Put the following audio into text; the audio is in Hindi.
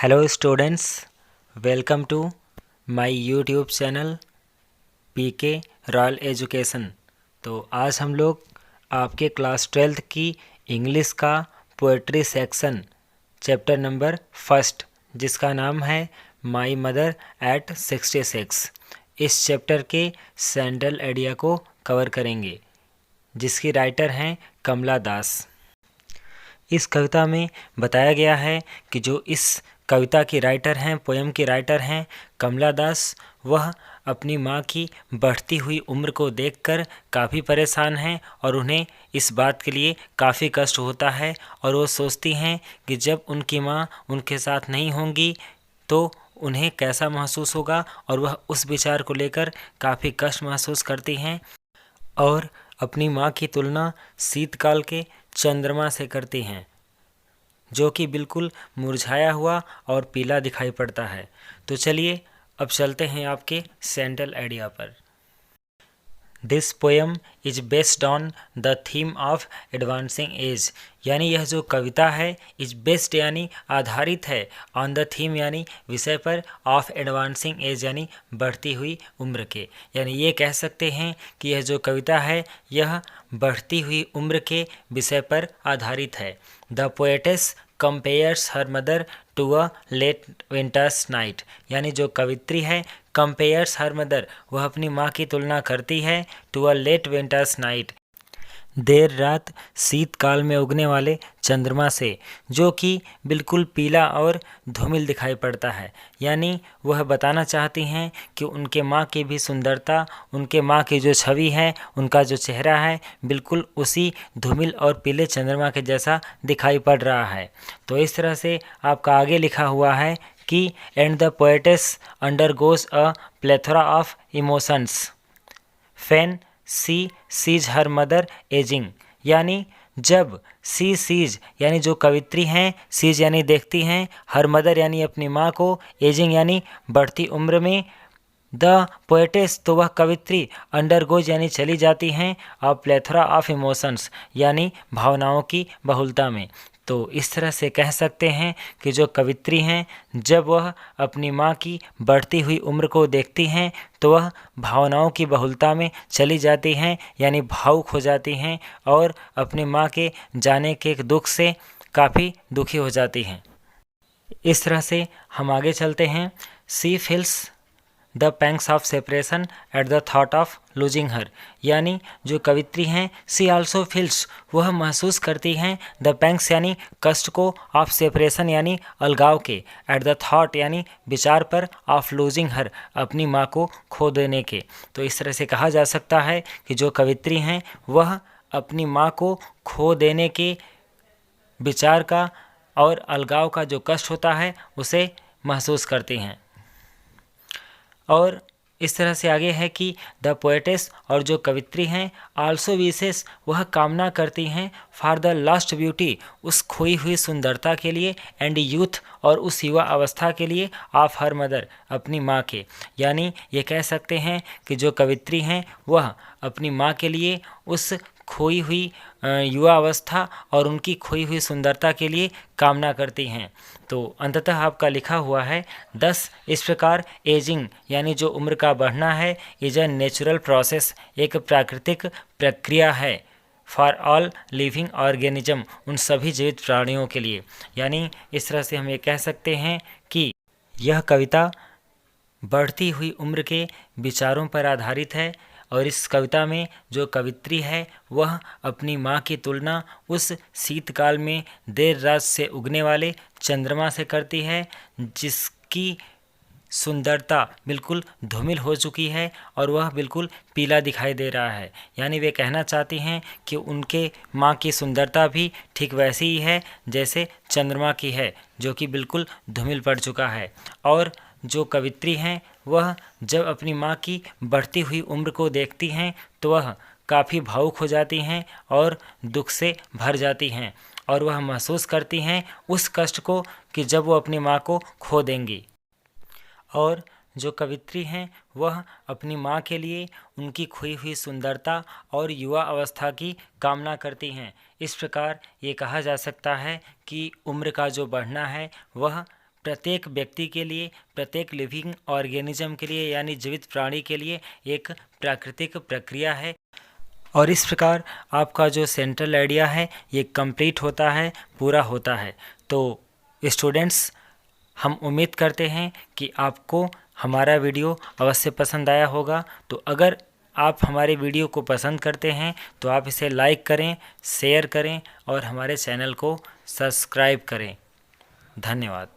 Hello students, welcome to my YouTube channel PK Royal Education. तो आज हम लोग आपके क्लास 12th की इंग्लिश का poetry section chapter number first, जिसका नाम है माय मदर एट 66, इस चैप्टर के सेंट्रल आइडिया को कवर करेंगे, जिसकी राइटर हैं कमला दास। इस कविता में बताया गया है कि जो इस कविता की राइटर हैं, पोएम की राइटर हैं कमला दास, वह अपनी माँ की बढ़ती हुई उम्र को देखकर काफ़ी परेशान हैं और उन्हें इस बात के लिए काफ़ी कष्ट होता है और वो सोचती हैं कि जब उनकी माँ उनके साथ नहीं होंगी तो उन्हें कैसा महसूस होगा, और वह उस विचार को लेकर काफ़ी कष्ट महसूस करती हैं और अपनी माँ की तुलना शीतकाल के चंद्रमा से करती हैं, जो कि बिल्कुल मुरझाया हुआ और पीला दिखाई पड़ता है। तो चलिए अब चलते हैं आपके सेंट्रल आइडिया पर। This poem is based on the theme of advancing as, यानी यह जो कविता है इज बेस्ड यानी आधारित है, ऑन द थीम यानी विषय पर, ऑफ एडवांसिंग एज यानी बढ़ती हुई उम्र के। यानी ये कह सकते हैं कि यह जो कविता है यह बढ़ती हुई उम्र के विषय पर आधारित है। The poetess compares her mother to a late winter's night, यानी जो कवित्री है कंपेयर्स हर मदर, वह अपनी माँ की तुलना करती है to a late winter's night, देर रात शीतकाल में उगने वाले चंद्रमा से, जो कि बिल्कुल पीला और धूमिल दिखाई पड़ता है। यानी वह बताना चाहती हैं कि उनके माँ की भी सुंदरता, उनके माँ की जो छवि है, उनका जो चेहरा है, बिल्कुल उसी धूमिल और पीले चंद्रमा के जैसा दिखाई पड़ रहा है। तो इस तरह से आपका आगे लिखा हुआ है कि and the poetess undergoes a plethora of emotions when she sees her mother ageing, यानी जब सी सीज यानी जो कवित्री हैं, सीज यानी देखती हैं, हर मदर यानी अपनी माँ को, एजिंग यानी बढ़ती उम्र में, द पोएटेस तो वह कवित्री, अंडरगोज यानी चली जाती हैं, और प्लेथोरा ऑफ इमोशंस यानी भावनाओं की बहुलता में। तो इस तरह से कह सकते हैं कि जो कवित्री हैं जब वह अपनी माँ की बढ़ती हुई उम्र को देखती हैं तो वह भावनाओं की बहुलता में चली जाती हैं, यानी भावुक हो जाती हैं और अपनी माँ के जाने के दुख से काफ़ी दुखी हो जाती हैं। इस तरह से हम आगे चलते हैं। She feels the pangs of separation at the thought of losing her, यानी जो कवित्री हैं सी आल्सो फील्स, वह महसूस करती हैं द पैंग्स यानी कष्ट को, ऑफ सेपरेशन यानी अलगाव के, एट द थॉट यानी विचार पर, ऑफ लूजिंग हर अपनी माँ को खो देने के। तो इस तरह से कहा जा सकता है कि जो कवित्री हैं वह अपनी माँ को खो देने के विचार का और अलगाव का जो कष्ट होता है उसे महसूस करती हैं। और इस तरह से आगे है कि द पोएटेस और जो कवित्री हैं आल्सो विशेष, वह कामना करती हैं फॉर द लॉस्ट ब्यूटी, उस खोई हुई सुंदरता के लिए, एंड यूथ और उस युवा अवस्था के लिए, ऑफ हर मदर अपनी माँ के। यानी ये कह सकते हैं कि जो कवित्री हैं वह अपनी माँ के लिए उस खोई हुई युवा अवस्था और उनकी खोई हुई सुंदरता के लिए कामना करती हैं। तो अंततः आपका लिखा हुआ है 10 इस प्रकार एजिंग यानी जो उम्र का बढ़ना है, इज अ नेचुरल प्रोसेस, एक प्राकृतिक प्रक्रिया है, फॉर ऑल लिविंग ऑर्गेनिज्म, उन सभी जीवित प्राणियों के लिए। यानी इस तरह से हम ये कह सकते हैं कि यह कविता बढ़ती हुई उम्र के विचारों पर आधारित है और इस कविता में जो कवित्री है वह अपनी माँ की तुलना उस शीतकाल में देर रात से उगने वाले चंद्रमा से करती है, जिसकी सुंदरता बिल्कुल धूमिल हो चुकी है और वह बिल्कुल पीला दिखाई दे रहा है। यानी वे कहना चाहती हैं कि उनके माँ की सुंदरता भी ठीक वैसी ही है जैसे चंद्रमा की है, जो कि बिल्कुल धूमिल पड़ चुका है। और जो कवित्री हैं वह जब अपनी माँ की बढ़ती हुई उम्र को देखती हैं तो वह काफ़ी भावुक हो जाती हैं और दुख से भर जाती हैं और वह महसूस करती हैं उस कष्ट को कि जब वो अपनी माँ को खो देंगी। और जो कवित्री हैं वह अपनी माँ के लिए उनकी खोई हुई सुंदरता और युवा अवस्था की कामना करती हैं। इस प्रकार ये कहा जा सकता है कि उम्र का जो बढ़ना है वह प्रत्येक व्यक्ति के लिए, प्रत्येक लिविंग ऑर्गेनिज्म के लिए यानी जीवित प्राणी के लिए एक प्राकृतिक प्रक्रिया है। और इस प्रकार आपका जो सेंट्रल आइडिया है ये कंप्लीट होता है, पूरा होता है। तो स्टूडेंट्स, हम उम्मीद करते हैं कि आपको हमारा वीडियो अवश्य पसंद आया होगा। तो अगर आप हमारे वीडियो को पसंद करते हैं तो आप इसे लाइक करें, शेयर करें और हमारे चैनल को सब्सक्राइब करें। धन्यवाद।